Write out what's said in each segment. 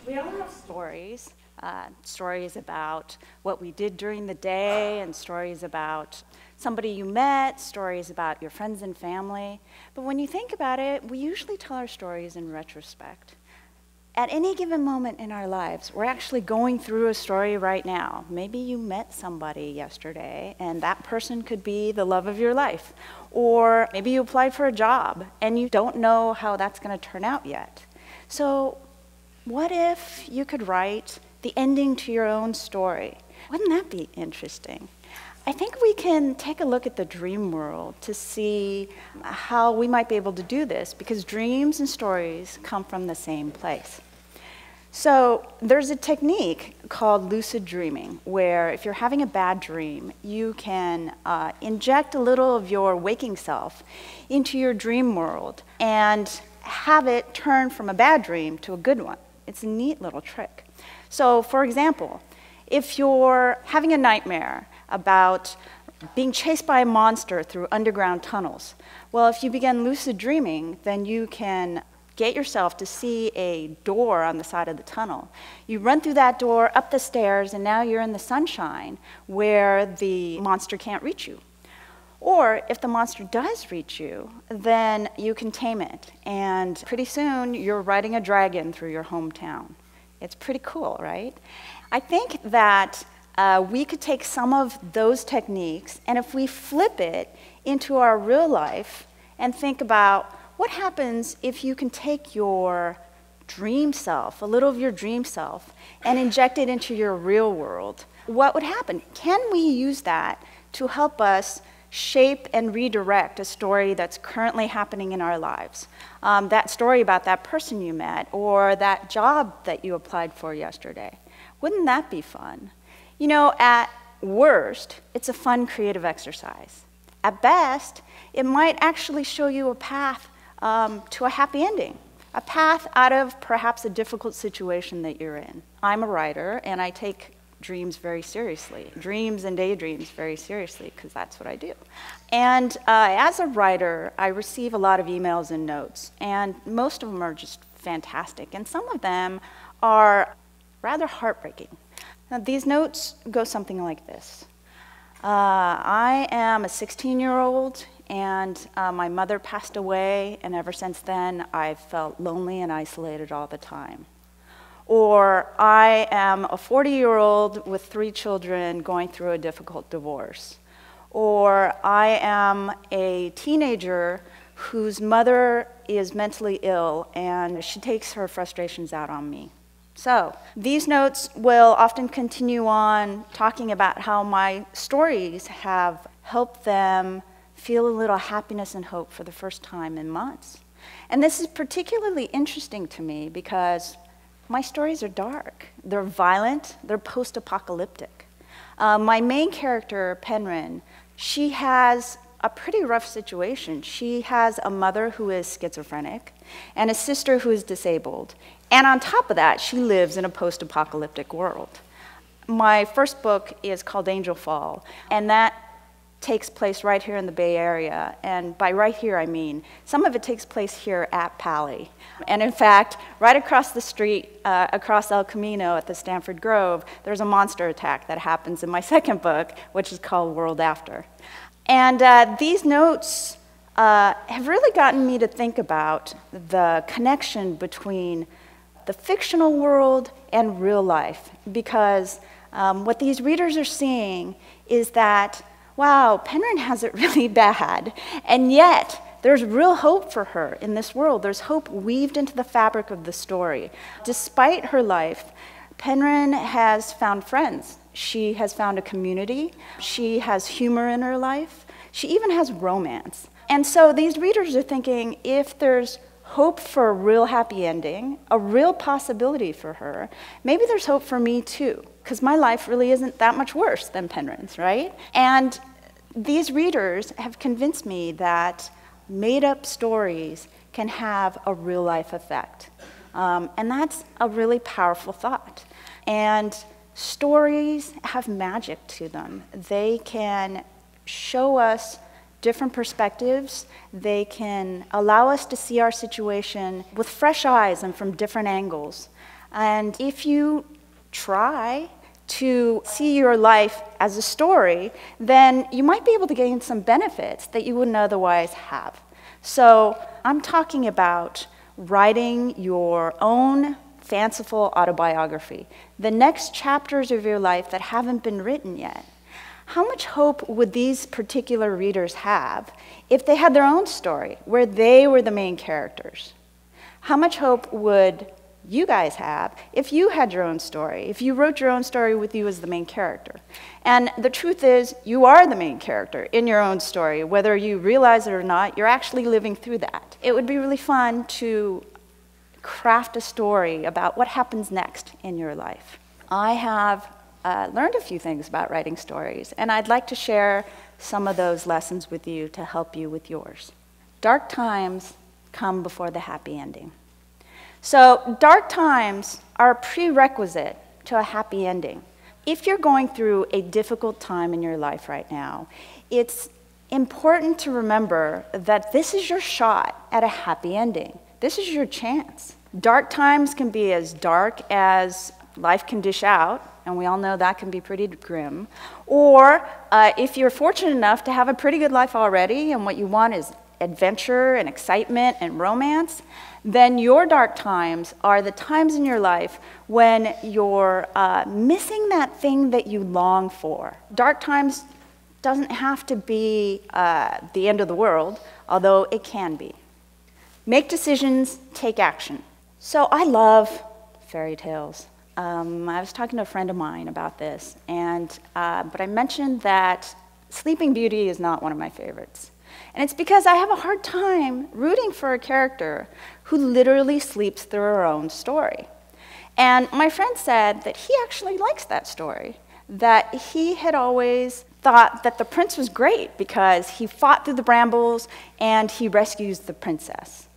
We all have stories. Stories about what we did during the day, and stories about somebody you met, stories about your friends and family. But when you think about it, we usually tell our stories in retrospect. At any given moment in our lives, we're actually going through a story right now. Maybe you met somebody yesterday, and that person could be the love of your life. Or maybe you applied for a job, and you don't know how that's going to turn out yet. So what if you could write the ending to your own story? Wouldn't that be interesting? I think we can take a look at the dream world to see how we might be able to do this, because dreams and stories come from the same place. So there's a technique called lucid dreaming, where if you're having a bad dream, you can inject a little of your waking self into your dream world and have it turn from a bad dream to a good one. It's a neat little trick. So for example, if you're having a nightmare about being chased by a monster through underground tunnels, well, if you begin lucid dreaming, then you can get yourself to see a door on the side of the tunnel. You run through that door, up the stairs, and now you're in the sunshine where the monster can't reach you. Or if the monster does reach you, then you can tame it, and pretty soon you're riding a dragon through your hometown. It's pretty cool, right? I think that we could take some of those techniques, and if we flip it into our real life and think about what happens if you can take your dream self, a little of your dream self, and inject it into your real world, what would happen? Can we use that to help us shape and redirect a story that's currently happening in our lives? That story about that person you met, or that job that you applied for yesterday. Wouldn't that be fun? You know, at worst, it's a fun creative exercise. At best, it might actually show you a path to a happy ending, a path out of perhaps a difficult situation that you're in. I'm a writer, and I take dreams very seriously, dreams and daydreams very seriously, because that's what I do. And as a writer, I receive a lot of emails and notes, and most of them are just fantastic, and some of them are rather heartbreaking. Now, these notes go something like this. I am a 16-year-old, and my mother passed away, and ever since then, I've felt lonely and isolated all the time. Or I am a 40-year-old with 3 children going through a difficult divorce. Or I am a teenager whose mother is mentally ill, and she takes her frustrations out on me. So these notes will often continue on talking about how my stories have helped them feel a little happiness and hope for the first time in months. And this is particularly interesting to me because my stories are dark. They're violent. They're post-apocalyptic. My main character, Penryn, she has a pretty rough situation. She has a mother who is schizophrenic and a sister who is disabled. And on top of that, she lives in a post-apocalyptic world. My first book is called Angelfall, and that takes place right here in the Bay Area. And by right here, I mean some of it takes place here at Pali. And in fact, right across the street, across El Camino at the Stanford Grove, there's a monster attack that happens in my second book, which is called World After. And these notes have really gotten me to think about the connection between the fictional world and real life, because what these readers are seeing is that, wow, Penryn has it really bad, and yet there's real hope for her in this world. There's hope weaved into the fabric of the story. Despite her life, Penryn has found friends. She has found a community. She has humor in her life. She even has romance. And so these readers are thinking, if there's hope for a real happy ending, a real possibility for her, maybe there's hope for me too, because my life really isn't that much worse than Penryn's, right? And these readers have convinced me that made-up stories can have a real-life effect. And that's a really powerful thought. And stories have magic to them. They can show us different perspectives. They can allow us to see our situation with fresh eyes and from different angles. And if you try to see your life as a story, then you might be able to gain some benefits that you wouldn't otherwise have. So I'm talking about writing your own fanciful autobiography, the next chapters of your life that haven't been written yet. How much hope would these particular readers have if they had their own story, where they were the main characters? How much hope would you guys have if you had your own story, if you wrote your own story with you as the main character? And the truth is, you are the main character in your own story. Whether you realize it or not, you're actually living through that. It would be really fun to craft a story about what happens next in your life. I have learned a few things about writing stories, and I'd like to share some of those lessons with you to help you with yours. Dark times come before the happy ending. So dark times are a prerequisite to a happy ending. If you're going through a difficult time in your life right now, it's important to remember that this is your shot at a happy ending. This is your chance. Dark times can be as dark as life can dish out, and we all know that can be pretty grim. Or if you're fortunate enough to have a pretty good life already, and what you want is adventure and excitement and romance, then your dark times are the times in your life when you're missing that thing that you long for. Dark times doesn't have to be the end of the world, although it can be. Make decisions, take action. So I love fairy tales. I was talking to a friend of mine about this, but I mentioned that Sleeping Beauty is not one of my favorites. And it's because I have a hard time rooting for a character who literally sleeps through her own story. And my friend said that he actually likes that story, that he had always thought that the prince was great because he fought through the brambles and he rescues the princess.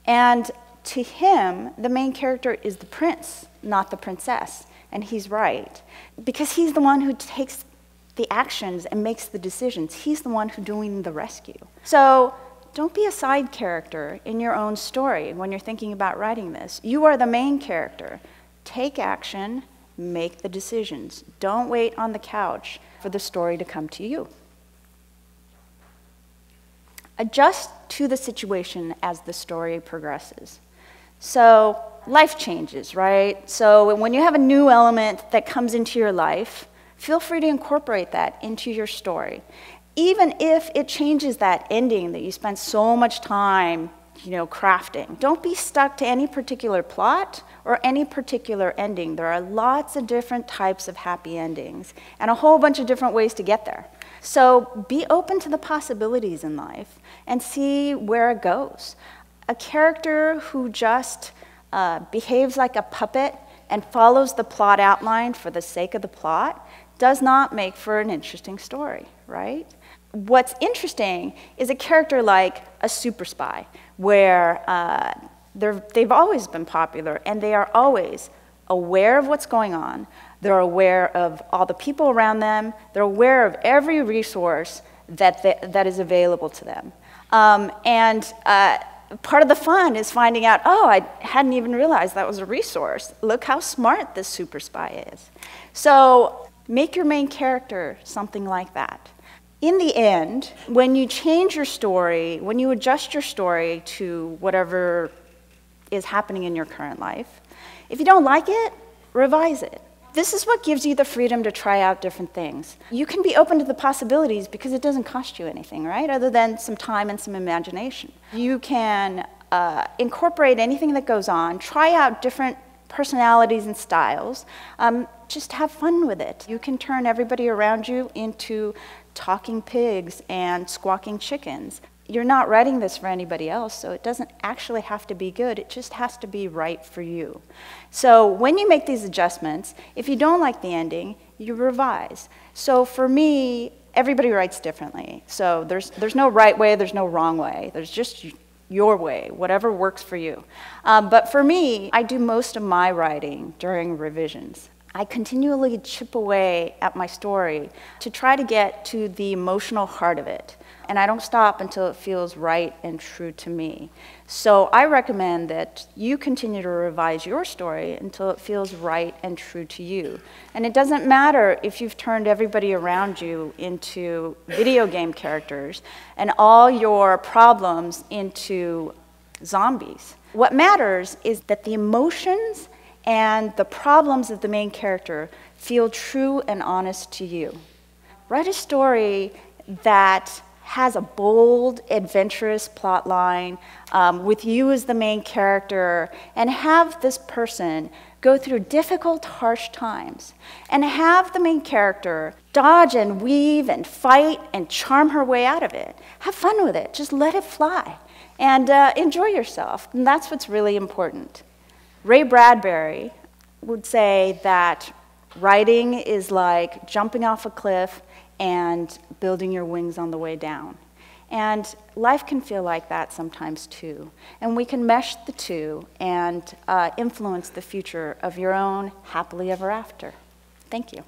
And to him, the main character is the prince, not the princess. And he's right, because he's the one who takes the actions and makes the decisions. He's the one who's doing the rescue. So don't be a side character in your own story when you're thinking about writing this. You are the main character. Take action, make the decisions. Don't wait on the couch for the story to come to you. Adjust to the situation as the story progresses. So life changes, right? So when you have a new element that comes into your life, feel free to incorporate that into your story. Even if it changes that ending that you spent so much time, crafting. Don't be stuck to any particular plot or any particular ending. There are lots of different types of happy endings and a whole bunch of different ways to get there. So be open to the possibilities in life and see where it goes. A character who just behaves like a puppet and follows the plot outline for the sake of the plot does not make for an interesting story, right? What's interesting is a character like a super spy, where they've always been popular, and they are always aware of what's going on. They're aware of all the people around them. They're aware of every resource that is available to them. Part of the fun is finding out, oh, I hadn't even realized that was a resource. Look how smart this super spy is. So make your main character something like that. In the end, when you change your story, when you adjust your story to whatever is happening in your current life, if you don't like it, revise it. This is what gives you the freedom to try out different things. You can be open to the possibilities because it doesn't cost you anything, right? Other than some time and some imagination. You can incorporate anything that goes on, try out different personalities and styles, just have fun with it. You can turn everybody around you into talking pigs and squawking chickens. You're not writing this for anybody else, so it doesn't actually have to be good. It just has to be right for you. So when you make these adjustments, if you don't like the ending, you revise. So for me, everybody writes differently. So there's no right way, there's no wrong way. There's just your way, whatever works for you. But for me, I do most of my writing during revisions. I continually chip away at my story to try to get to the emotional heart of it. And I don't stop until it feels right and true to me. So I recommend that you continue to revise your story until it feels right and true to you. And it doesn't matter if you've turned everybody around you into video game characters and all your problems into zombies. What matters is that the emotions and the problems of the main character feel true and honest to you. Write a story that has a bold, adventurous plot line with you as the main character, and have this person go through difficult, harsh times, and have the main character dodge and weave and fight and charm her way out of it. Have fun with it. Just let it fly and enjoy yourself. And that's what's really important. Ray Bradbury would say that writing is like jumping off a cliff and building your wings on the way down. And life can feel like that sometimes too. And we can mesh the two and influence the future of your own happily ever after. Thank you.